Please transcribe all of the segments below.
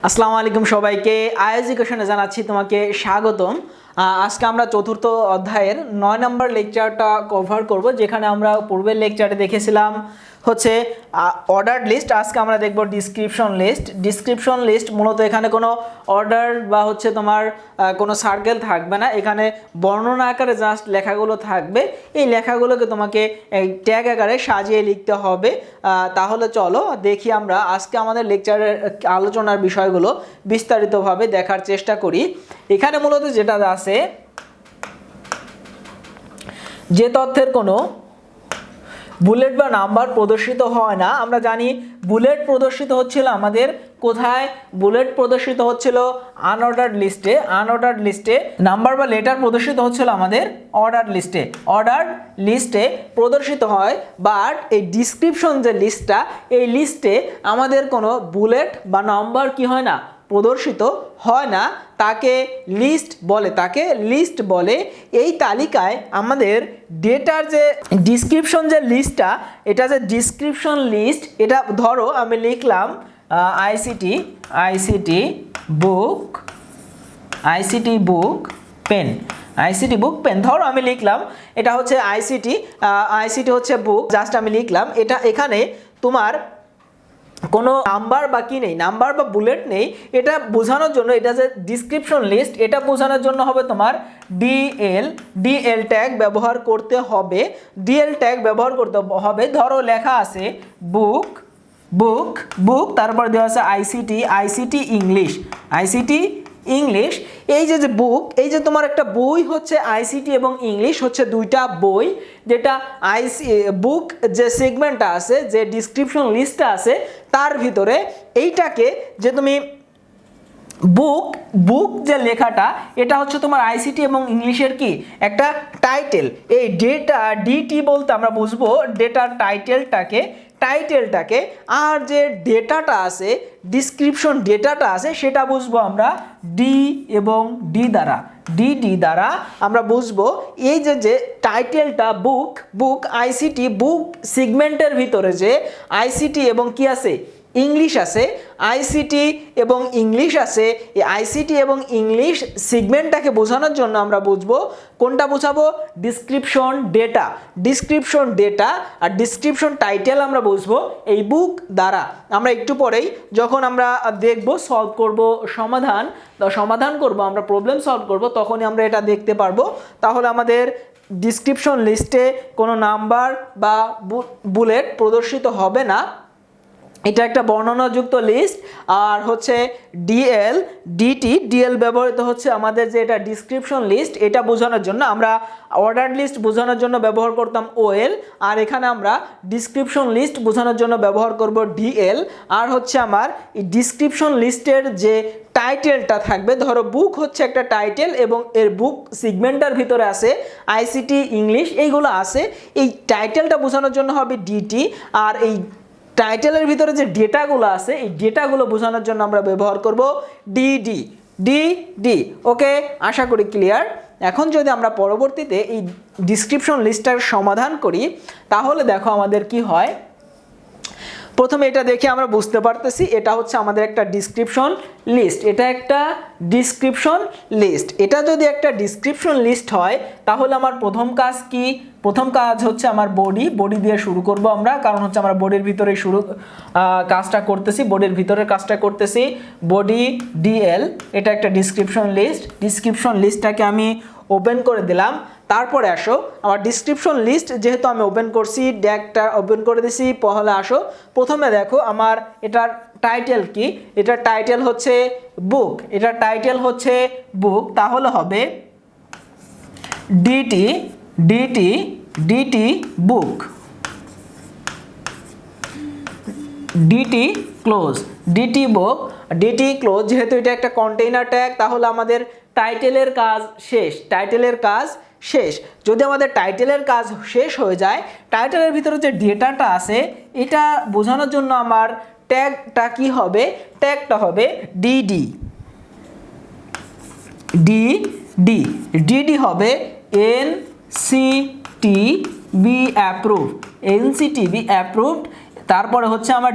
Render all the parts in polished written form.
আসসালামু আলাইকুম সবাইকে এডুকেশনে জানাচ্ছি তোমাকে স্বাগতম। আজকে আমরা চতুর্থ অধ্যায়ের 9 নম্বর লেকচারটা কভার করব, যেখানে আমরা পূর্বের লেকচারে দেখেছিলাম হচ্ছে অর্ডার লিস্ট। আজকে আমরা দেখব ডিসক্রিপশন লিস্ট। মূলত এখানে কোনো অর্ডার বা হচ্ছে তোমার কোনো সার্কেল থাকবে না, এখানে বর্ণনা আকারে জাস্ট লেখাগুলো থাকবে। এই লেখাগুলোকে তোমাকে এই ট্যাগ আকারে সাজিয়ে লিখতে হবে। তাহলে চলো দেখি আমরা আজকে আমাদের লেকচারের আলোচনার বিষয়গুলো বিস্তারিতভাবে দেখার চেষ্টা করি। এখানে মূলত যেটা আছে, যে তথ্যের কোনো বুলেট বা নাম্বার প্রদর্শিত হয় না। আমরা জানি বুলেট প্রদর্শিত হচ্ছিল আমাদের কোথায়? বুলেট প্রদর্শিত হচ্ছিল আনঅর্ডার্ড লিস্টে। নাম্বার বা লেটার প্রদর্শিত হচ্ছিল আমাদের অর্ডার লিস্টে প্রদর্শিত হয়। বাট এই ডিসক্রিপশন যে লিস্টটা, এই লিস্টে আমাদের কোনো বুলেট বা নাম্বার কি হয় না? প্রদর্শিত হয় না। তাকে লিস্ট বলে। এই তালিকায় আমাদের ডেটার যে ডিসক্রিপশন যে লিস্টটা, এটা যে ডিসক্রিপশন লিস্ট, এটা ধরো আমি লিখলাম আইসিটি বুক পেন। ধরো আমি লিখলাম এটা হচ্ছে আইসিটি হচ্ছে বুক, জাস্ট আমি লিখলাম এটা। এখানে তোমার কোনো নাম্বার বা কি নেই, নাম্বার বা বুলেট নেই। এটা বোঝানোর জন্য, এটা যে ডিসক্রিপশন লিস্ট, এটা বোঝানোর জন্য হবে তোমার ডিএল ট্যাগ ব্যবহার করতে হবে। ধরো লেখা আছে বুক, তারপর দেওয়া আছে আইসিটি ইংলিশ। এই যে বুক, এই যে তোমার একটা বই হচ্ছে আইসিটি এবং ইংলিশ হচ্ছে দুইটা বই। যেটা বুক যে সেগমেন্টটা আছে, যে ডিসক্রিপশন লিস্টটা আছে, তার ভিতরে এইটাকে যে তুমি বুক যে লেখাটা, এটা হচ্ছে তোমার আইসিটি এবং ইংলিশের কি একটা টাইটেল। এই ডিটি বলতে আমরা বুঝবো ডেটার টাইটেলটাকে। আর যে ডেটাটা আছে, ডিসক্রিপশন ডেটাটা আছে, সেটা বুঝবো আমরা ডি দ্বারা আমরা বুঝবো। এই যে টাইটেলটা বুক আইসিটি, বুক সেগমেন্টের ভিতরে যে আইসিটি এবং কি আছে? ইংলিশ আছে। আইসিটি এবং ইংলিশ আছে। এই আইসিটি এবং ইংলিশ সেগমেন্টটাকে বোঝানোর জন্য আমরা বুঝবো কোনটা বোঝাবো? ডিসক্রিপশন ডেটা আর ডিসক্রিপশন টাইটেল আমরা বুঝবো এই বুক দ্বারা। আমরা একটু পরেই যখন আমরা দেখবো সমাধান করব, আমরা প্রবলেম সলভ করব, তখনই আমরা এটা দেখতে পারবো। তাহলে আমাদের ডিসক্রিপশন লিস্টে কোনো নাম্বার বা বুলেট প্রদর্শিত হবে না। এটা একটা বর্ণনাযুক্ত লিস্ট। আর হচ্ছে ডিএল ব্যবহৃত হচ্ছে আমাদের যে এটা ডিসক্রিপশন লিস্ট, এটা বোঝানোর জন্য। আমরা অর্ডার লিস্ট বোঝানোর জন্য ব্যবহার করতাম ওএল, আর এখানে আমরা ডিসক্রিপশন লিস্ট বোঝানোর জন্য ব্যবহার করব ডিএল। আর হচ্ছে আমার এই ডিসক্রিপশন লিস্টের যে টাইটেলটা থাকবে, ধরো বুক হচ্ছে একটা টাইটেল এবং এর বুক সেগমেন্টের ভিতরে আছে আইসিটি ইংলিশ, এইগুলো আছে। এই টাইটেলটা বোঝানোর জন্য হবে ডিটি। আর এই টাইটেলের ভিতরে যে ডেটাগুলো আছে, এই ডেটাগুলো বোঝানোর জন্য আমরা ব্যবহার করব ডিডি। ওকে, আশা করি ক্লিয়ার। এখন যদি আমরা পরবর্তীতে এই ডিসক্রিপশন লিস্টটার সমাধান করি, তাহলে দেখো আমাদের কি হয়। প্রথমে এটা দেখে আমরা বুঝতে পারতেছি এটা হচ্ছে আমাদের একটা ডিসক্রিপশন লিস্ট। এটা যদি একটা ডিসক্রিপশন লিস্ট হয়, তাহলে আমার প্রথম কাজ হচ্ছে আমার বডি দিয়ে শুরু করব আমরা, কারণ হচ্ছে আমরা বডির ভিতরে কাজটা করতেছি। বডি ডিএল, এটা একটা ডিসক্রিপশন লিস্টটাকে আমি ওপেন করে দিলাম। তারপরে আসো আমার ডিসক্রিপশন লিস্ট, যেহেতু আমি ওপেন করছি, ড্যাগটা ওপেন করে দিছি। পহলে আসো, প্রথমে দেখো আমার এটার টাইটেল কি? এটার টাইটেল হচ্ছে বুক। তাহলে হবে ডিটি বুক, ডিটি ক্লোজ। যেহেতু এটা একটা কন্টেইনার ট্যাগ, তাহলে আমাদের টাইটেলের কাজ শেষ। যদি আমাদের টাইটেলের কাজ শেষ হয়ে যায়, টাইটেলের ভিতরে যে ডেটাটা আছে, এটা বোঝানোর জন্য আমার ট্যাগটা কি হবে? ট্যাগটা হবে ডিডি হবে এনসিটিবি অ্যাপ্রুভড। তারপরে হচ্ছে আমার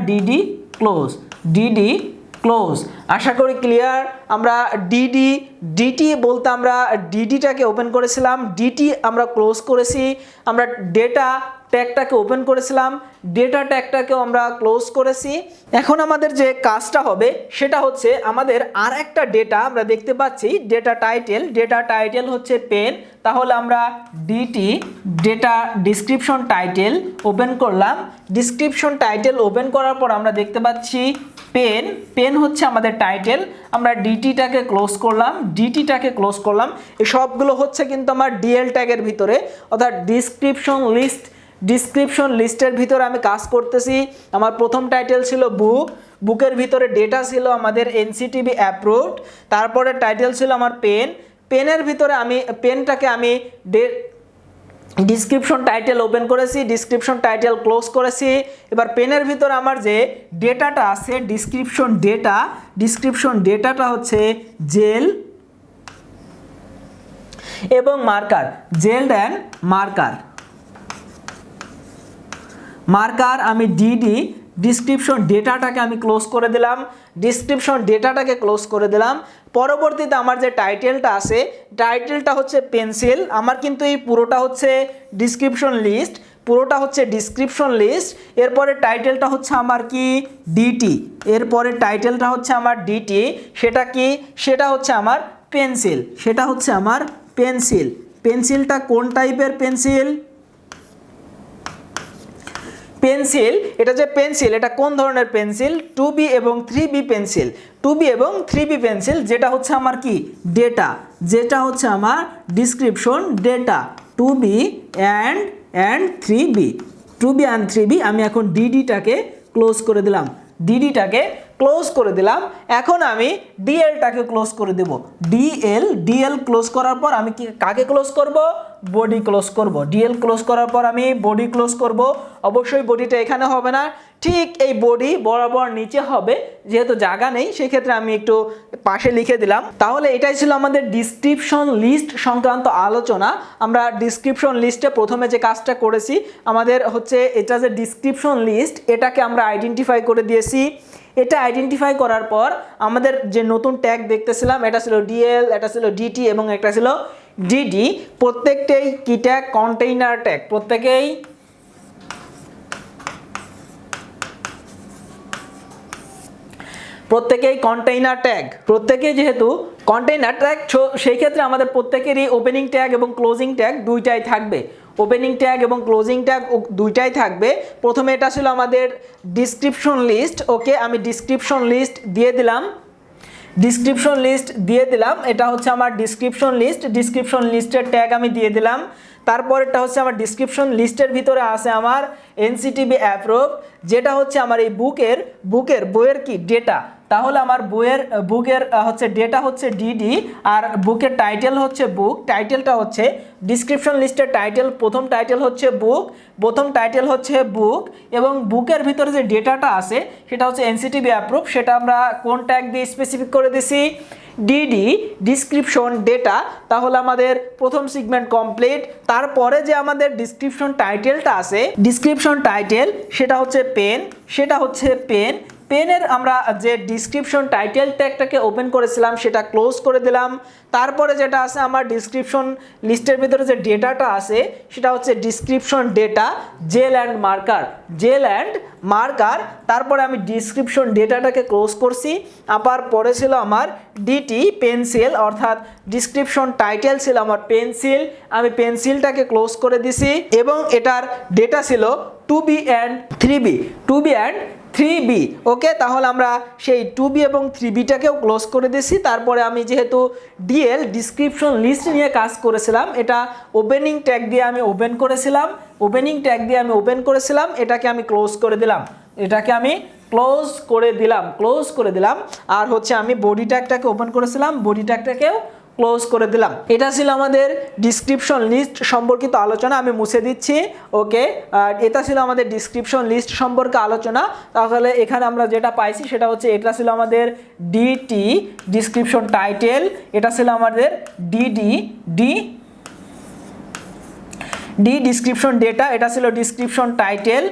ডিডি ক্লোজ। আশা করি ক্লিয়ার। আমরা ডিটি বলতে আমরা ডিডিটাকে ওপেন করেছিলাম, ডিটি আমরা ক্লোজ করেছি। আমরা ডেটা ট্যাগটাকে ওপেন করেছিলাম, ডেটা ট্যাগটাকেও আমরা ক্লোজ করেছি। এখন আমাদের যে কাজটা হবে সেটা হচ্ছে আমাদের আর একটা ডেটা আমরা দেখতে পাচ্ছি, ডেটা টাইটেল হচ্ছে পেন। তাহলে আমরা DT data description title open করলাম। ডিসক্রিপশন টাইটেল ওপেন করার পর আমরা দেখতে পাচ্ছি পেন হচ্ছে আমাদের টাইটেল। আমরা ডিটিটাকে ক্লোজ করলাম। এই সবগুলো হচ্ছে কিন্তু আমার ডিএল ট্যাগের ভিতরে, অর্থাৎ ডিসক্রিপশন লিস্টের ভিতরে আমি কাজ করতেছি। আমার প্রথম টাইটেল ছিল বুকের ভিতরে ডেটা ছিল আমাদের এনসিটিবি অ্যাপ্রুভড। তারপরে টাইটেল ছিল আমার পেনের ভিতরে আমি পেনটাকে আমি ডিসক্রিপশন টাইটেল ওপেন করেছি, ডিসক্রিপশন টাইটেল ক্লোজ করেছি। এবার পেনের ভিতরে আমার যে ডেটাটা আছে ডিসক্রিপশন ডেটাটা হচ্ছে জেল এবং মার্কার, জেলড অ্যান্ড মার্কার আমি ডিডি ডিসক্রিপশন ডেটাটাকে আমি ক্লোজ করে দিলাম। পরবর্তীতে আমার যে টাইটেলটা আছে, টাইটেলটা হচ্ছে পেন্সিল। আমার কিন্তু এই পুরোটা হচ্ছে ডিসক্রিপশন লিস্ট। এরপরে টাইটেলটা হচ্ছে আমার কি ডিটি, সেটা হচ্ছে আমার পেন্সিল। পেন্সিলটা কোন টাইপের পেন্সিল? এটা কোন ধরনের পেন্সিল? 2B এবং 3B পেন্সিল, যেটা হচ্ছে আমার কি ডেটা, যেটা হচ্ছে আমার description data 2B and 3B। আমি এখন ডিডিটাকে ক্লোজ করে দিলাম। এখন আমি ডিএলটাকে ক্লোজ করে দেব। ডিএল ক্লোজ করার পর আমি কাকে ক্লোজ করব? বডি ক্লোজ করব। ডিএল ক্লোজ করার পর আমি বডি ক্লোজ করব। অবশ্যই বডিটা এখানে হবে না, ঠিক এই বডি বরাবর নিচে হবে, যেহেতু জায়গা নেই সেক্ষেত্রে আমি একটু পাশে লিখে দিলাম। তাহলে এটাই ছিল আমাদের ডিসক্রিপশন লিস্ট সংক্রান্ত আলোচনা। আমরা ডিসক্রিপশন লিস্টে প্রথমে যে কাজটা করেছি, আমাদের হচ্ছে এটা যে ডিসক্রিপশন লিস্ট, এটাকে আমরা আইডেন্টিফাই করে দিয়েছি। এটা আইডেন্টিফাই করার পর আমাদের যে নতুন ট্যাগ দেখতেছিলাম, এটা ছিল ডিএল, এটা ছিল ডিটি এবং একটা ছিল ডিডি। প্রত্যেকটাই কি ট্যাগ? Container tag. প্রত্যেকেই যেহেতু কন্টেইনার ট্যাগ, সেই ক্ষেত্রে আমাদের প্রত্যেকেরই ওপেনিং ট্যাগ এবং ক্লোজিং ট্যাগ দুইটাই থাকবে। প্রথমে এটা ছিল আমাদের ডিসক্রিপশন লিস্ট। ওকে, আমি ডিসক্রিপশন লিস্ট দিয়ে দিলাম। এটা হচ্ছে আমার ডিসক্রিপশন লিস্টের ট্যাগ আমি দিয়ে দিলাম। তারপরেরটা হচ্ছে আমার ডিসক্রিপশন লিস্টের ভিতরে আছে আমার এনসিটিবি অ্যাপ্রুভ, যেটা হচ্ছে আমার এই বইয়ের কি ডেটা। তাহলে আমার বুকের হচ্ছে ডেটা হচ্ছে ডিডি, আর বুকের টাইটেল হচ্ছে টাইটেলটা হচ্ছে ডিসক্রিপশন লিস্টের টাইটেল। প্রথম টাইটেল হচ্ছে বুক এবং বুকের ভিতরে যে ডেটাটা আছে সেটা হচ্ছে এনসিটিবি অ্যাপ্রুভ। সেটা আমরা কোন ট্যাগ দিয়ে স্পেসিফিক করে দিছি? DD description data. তাহলে আমাদের প্রথম সেগমেন্ট কমপ্লিট। তারপরে যে আমাদের ডিসক্রিপশন টাইটেলটা আছে, ডিসক্রিপশন টাইটেল সেটা হচ্ছে পেনের আমরা যে ডিসক্রিপশন টাইটেল ট্যাগটাকে ওপেন করেছিলাম সেটা ক্লোজ করে দিলাম। তারপরে যেটা আছে আমার ডিসক্রিপশন লিস্টের ভিতরে যে ডেটাটা আছে সেটা হচ্ছে description data gel and marker. তারপরে আমি ডিসক্রিপশন ডেটাটাকে ক্লোজ করছি। আবার পরে ছিল আমার ডিটি পেন্সিল, অর্থাৎ ডিসক্রিপশন টাইটেল ছিল আমার পেন্সিল, আমি পেন্সিলটাকে ক্লোজ করে দিছি এবং এটার ডেটা ছিল 2B and 3B। ওকে, তাহলে আমরা সেই 2B এবং 3Bটাকেও ক্লোজ করে দিয়েছি। তারপরে আমি যেহেতু ডিএল ডিসক্রিপশন লিস্ট নিয়ে কাজ করেছিলাম, এটা ওপেনিং ট্যাগ দিয়ে আমি ওপেন করেছিলাম, এটাকে আমি ক্লোজ করে দিলাম। আর হচ্ছে আমি বডি ট্যাগটাকে ওপেন করেছিলাম, বডি ট্যাগটাকেও ক্লোজ করে দিলাম। এটা ছিল আমাদের ডিসক্রিপশন লিস্ট সম্পর্কিত আলোচনা। আমি মুছে দিচ্ছি। ওকে, এটা ছিল আমাদের ডিসক্রিপশন লিস্ট সম্পর্কে আলোচনা। তাহলে এখানে আমরা যেটা পাইছি সেটা হচ্ছে এটা ছিল আমাদের ডিটি ডিসক্রিপশন টাইটেল, এটা ছিল আমাদের ডিডি ডিসক্রিপশন ডেটা, এটা ছিল description title,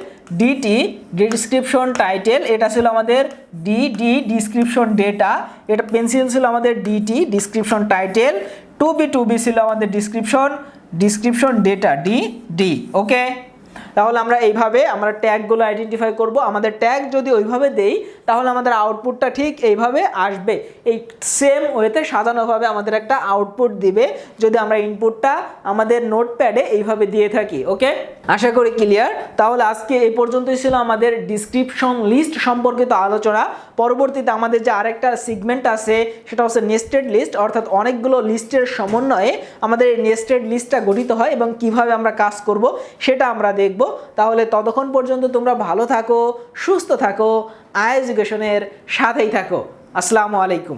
DT description title, এটা ছিল আমাদের ডিডি ডিসক্রিপশন ডেটা, এটা পেন্সিল ছিল আমাদের DT description title, to be ছিল আমাদের ডিসক্রিপশন ডেটা ডি। ওকে, তাহলে আমরা এইভাবে আমরা ট্যাগগুলো আইডেন্টিফাই করব। আমাদের ট্যাগ যদি ওইভাবে দেই তাহলে আমাদের আউটপুটটা ঠিক এইভাবে আসবে, এই সেম ওয়েতে সাজানোভাবে আমাদের একটা আউটপুট দিবে যদি আমরা ইনপুটটা আমাদের নোটপ্যাডে এইভাবে দিয়ে থাকি। ওকে, আশা করি ক্লিয়ার। তাহলে আজকে এই পর্যন্তই ছিল আমাদের ডিসক্রিপশন লিস্ট সম্পর্কিত আলোচনা। পরবর্তীতে আমাদের যে আরেকটা সিগমেন্ট আছে সেটা হচ্ছে নেস্টেড লিস্ট, অর্থাৎ অনেকগুলো লিস্টের সমন্বয়ে আমাদের এই নেস্টেড লিস্টটা গঠিত হয় এবং কিভাবে আমরা কাজ করব সেটা আমরা দেখব। তাহলে ততক্ষণ পর্যন্ত তোমরা ভালো থাকো, সুস্থ থাকো, আই এডুকেশনের সাথেই থাকো। আসসালামু আলাইকুম।